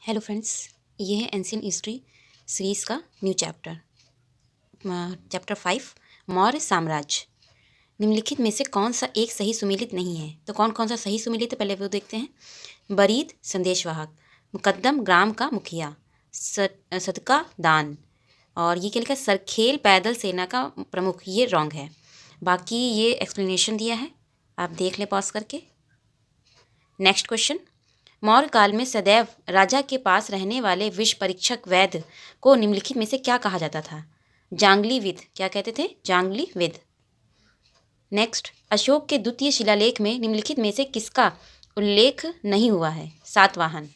Hello friends, ये है ancient history series का न्यू चैप्टर चैप्टर 5 मौर्य साम्राज्य। निम्नलिखित में से कौन सा एक सही सुमेलित नहीं है? तो कौन कौन सा सही सुमेलित है पहले वो देखते हैं। बरीद संदेशवाहक, मुकद्दम ग्राम का मुखिया, सदका दान, और ये क्या लिखा, सरखेल पैदल सेना का प्रमुख। ये रॉन्ग है। बाकी ये एक्सप्लेनेशन दिया है, आप देख लें पॉज करके। नेक्स्ट क्वेश्चन, मौर्य काल में सदैव राजा के पास रहने वाले विष परीक्षक वैद्य को निम्नलिखित में से क्या कहा जाता था? जांगली विद। क्या कहते थे? जांगली विद। नेक्स्ट, अशोक के द्वितीय शिलालेख में निम्नलिखित में से किसका उल्लेख नहीं हुआ है? सातवाहन।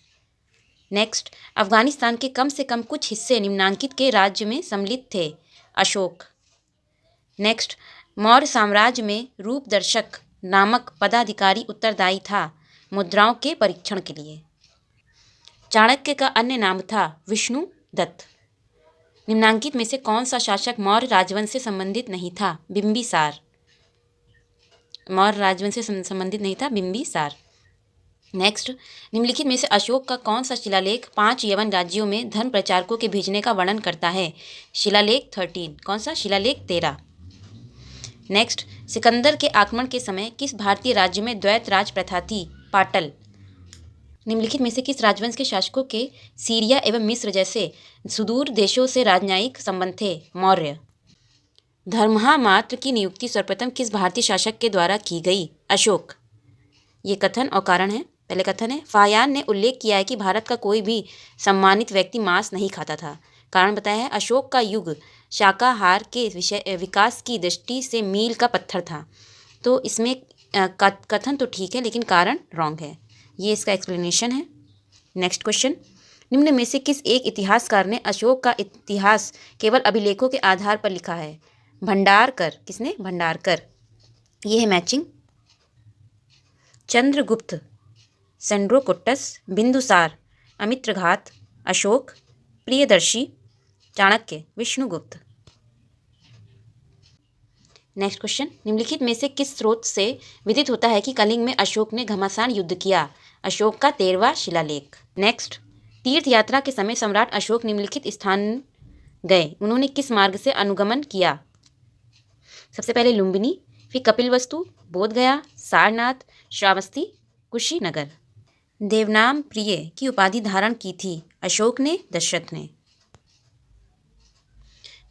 नेक्स्ट, अफगानिस्तान के कम से कम कुछ हिस्से निम्नांकित के राज्य में सम्मिलित थे? अशोक। नेक्स्ट, मौर्य साम्राज्य में रूपदर्शक नामक पदाधिकारी उत्तरदायी था मुद्राओं के परीक्षण के लिए। चाणक्य का अन्य नाम था विष्णु दत्त। निम्नांकित में से कौन सा शासक मौर्य राजवंश से संबंधित नहीं था? बिंबिसार। मौर्य राजवंश से संबंधित नहीं था बिंबिसार। नेक्स्ट, निम्नलिखित में से अशोक का कौन सा शिलालेख 5 यवन राज्यों में धर्म प्रचारकों के भेजने का वर्णन करता है? शिलालेख 13। कौन सा? शिलालेख 13। नेक्स्ट, सिकंदर के आक्रमण के समय किस भारतीय राज्य में द्वैत राज प्रथा थी? पाटल। निम्नलिखित में से किस राजवंश के शासकों के सीरिया एवं मिस्र जैसे सुदूर देशों से राजनयिक संबंध थे? मौर्य। धर्महामात्र की नियुक्ति सर्वप्रथम किस भारतीय शासक के द्वारा की गई? अशोक। ये कथन और कारण है। पहले कथन है, फायान ने उल्लेख किया है कि भारत का कोई भी सम्मानित व्यक्ति मांस नहीं खाता था। कारण बताया है, अशोक का युग शाकाहार के विकास की दृष्टि से मील का पत्थर था। तो इसमें कथन तो ठीक है लेकिन कारण रॉन्ग है। ये इसका एक्सप्लेनेशन है। नेक्स्ट क्वेश्चन, निम्न में से किस एक इतिहासकार ने अशोक का इतिहास केवल अभिलेखों के आधार पर लिखा है? भंडारकर। किसने? भंडारकर। ये है matching. Chandragupta, Sandrokottos, Bindusara, Amitraghata, Ashoka, Priyadarshi, Chanakya, Vishnugupta. Next question, निम्नलिखित में से किस स्रोत से विदित होता है कि कलिंग में अशोक ने घमासान युद्ध किया? अशोक का 13वां शिलालेख। नेक्स्ट, तीर्थ यात्रा के समय सम्राट अशोक निम्नलिखित स्थान गए, उन्होंने किस मार्ग से अनुगमन किया? सबसे पहले लुम्बिनी, फिर कपिलवस्तु, बोधगया, सारनाथ, श्रावस्ती, कुशीनगर। देवनाम प्रिय की उपाधि धारण की थी अशोक ने? दशरथ ने।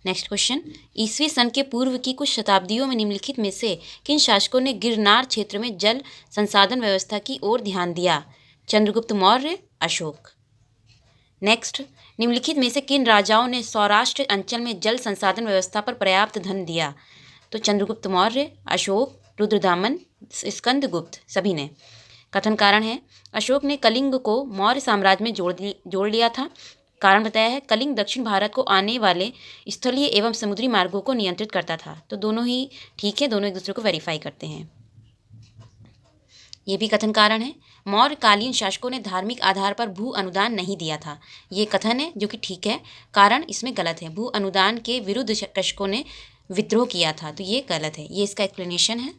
नेक्स्ट क्वेश्चन, ईसवी सन के पूर्व की कुछ शताब्दियों में निम्नलिखित में से किन शासकों ने गिरनार क्षेत्र में जल संसाधन व्यवस्था की ओर ध्यान दिया? चंद्रगुप्त मौर्य, अशोक। नेक्स्ट, निम्नलिखित में से किन राजाओं ने सौराष्ट्र अंचल में जल संसाधन व्यवस्था पर पर्याप्त धन दिया? तो चंद्रगुप्त मौर्य, अशोक, रुद्रदामन, स्कंदगुप्त, सभी ने। कथन कारण है, अशोक ने कलिंग को मौर्य साम्राज्य में जोड़ लिया था। कारण बताया है, कलिंग दक्षिण भारत को आने वाले स्थलीय एवं समुद्री मार्गों को नियंत्रित करता था। तो दोनों ही ठीक है, दोनों एक दूसरे को वेरीफाई करते हैं। ये भी कथन कारण है, मौर्यकालीन शासकों ने धार्मिक आधार पर भू अनुदान नहीं दिया था। ये कथन है जो कि ठीक है, कारण इसमें गलत है। भू अनुदान के विरुद्ध शासकों ने विद्रोह किया था, तो ये गलत है। ये इसका एक्सप्लेनेशन है।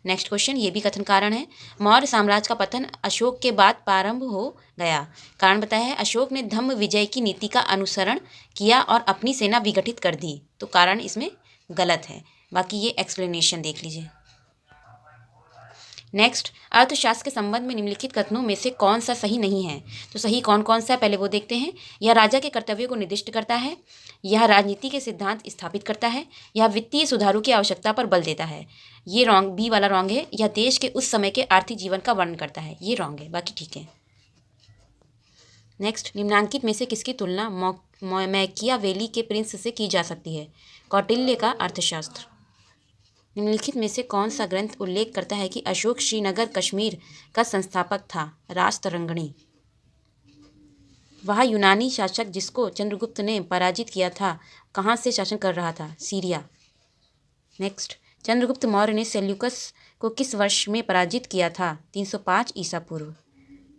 नेक्स्ट क्वेश्चन, ये भी कथन कारण है, मौर्य साम्राज्य का पतन अशोक के बाद प्रारंभ हो गया। कारण बताया है, अशोक ने धम्म विजय की नीति का अनुसरण किया और अपनी सेना विघटित कर दी। तो कारण इसमें गलत है। बाकी ये एक्सप्लेनेशन देख लीजिए। नेक्स्ट, अर्थशास्त्र के संबंध में निम्नलिखित कथनों में से कौन सा सही नहीं है? तो सही कौन कौन सा है पहले वो देखते हैं। यह राजा के कर्तव्यों को निर्दिष्ट करता है, यह राजनीति के सिद्धांत स्थापित करता है, यह वित्तीय सुधारों की आवश्यकता पर बल देता है। ये रॉन्ग, बी वाला रॉन्ग है। यह देश के उस समय के आर्थिक जीवन का वर्णन करता है। ये रॉन्ग है, बाकी ठीक है। नेक्स्ट, निम्नांकित में से किसकी तुलना मैकियावेली के प्रिंस से की जा सकती है? कौटिल्य का अर्थशास्त्र। निम्नलिखित में से कौन सा ग्रंथ उल्लेख करता है कि अशोक श्रीनगर कश्मीर का संस्थापक था? राजतरंगिणी। वह यूनानी शासक जिसको चंद्रगुप्त ने पराजित किया था, कहाँ से शासन कर रहा था? सीरिया। नेक्स्ट, चंद्रगुप्त मौर्य ने सेल्यूकस को किस वर्ष में पराजित किया था? 305 ईसा पूर्व।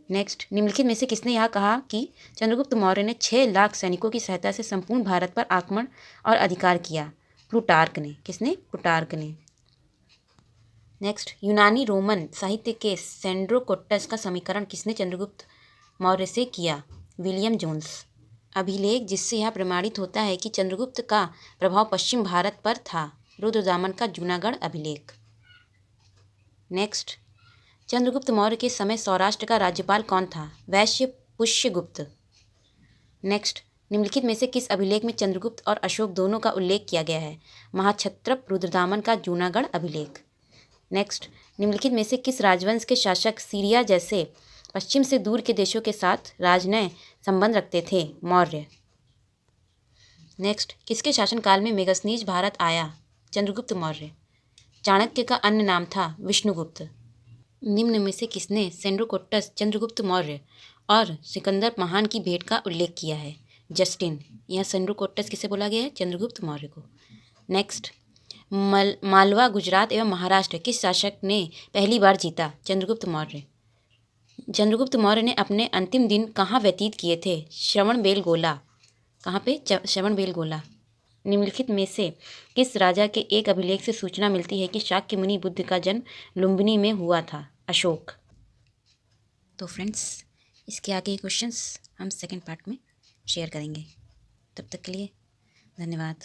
नेक्स्ट, निम्नलिखित में से किसने यह कहा कि चंद्रगुप्त मौर्य ने 6 लाख सैनिकों की सहायता से संपूर्ण भारत पर आक्रमण और अधिकार किया? प्लूटार्क ने। किसने? प्लूटार्क ने। नेक्स्ट, यूनानी रोमन साहित्य के सेंड्रोकोट्टस का समीकरण किसने चंद्रगुप्त मौर्य से किया? William Jones. अभिलेख जिससे यह प्रमाणित होता है कि चंद्रगुप्त का प्रभाव पश्चिम भारत पर था, रुद्रदामन का जूनागढ़ अभिलेख। नेक्स्ट, चंद्रगुप्त मौर्य के समय सौराष्ट्र का राज्यपाल कौन था? वैश्य पुष्यगुप्त। नेक्स्ट, निम्नलिखित में से किस अभिलेख में चंद्रगुप्त और अशोक दोनों का उल्लेख किया गया है? महाक्षत्रप रुद्रदामन का जूनागढ़ अभिलेख। नेक्स्ट, निम्नलिखित में से किस राजवंश के शासक सीरिया जैसे पश्चिम से दूर के देशों के साथ राजनय संबंध रखते थे? मौर्य। नेक्स्ट, किसके शासनकाल में मेगसनीज भारत आया? चंद्रगुप्त मौर्य। चाणक्य का अन्य नाम था विष्णुगुप्त। निम्न में से किसने सेंड्रोकोट्टस, चंद्रगुप्त मौर्य और सिकंदर महान की भेंट का उल्लेख किया है? जस्टिन। यह सेंड्रोकोट्टस किसे बोला गया है? चंद्रगुप्त मौर्य को। नेक्स्ट, मालवा, गुजरात एवं महाराष्ट्र किस शासक ने पहली बार जीता? चंद्रगुप्त मौर्य। चंद्रगुप्त मौर्य ने अपने अंतिम दिन कहाँ व्यतीत किए थे? श्रवणबेलगोला। कहाँ पे? श्रवणबेलगोला। निम्नलिखित में से किस राजा के एक अभिलेख से सूचना मिलती है कि शाक्य मुनि बुद्ध का जन्म लुम्बिनी में हुआ था? अशोक। तो फ्रेंड्स, इसके आगे क्वेश्चंस हम सेकंड पार्ट में शेयर करेंगे। तब तक के लिए धन्यवाद।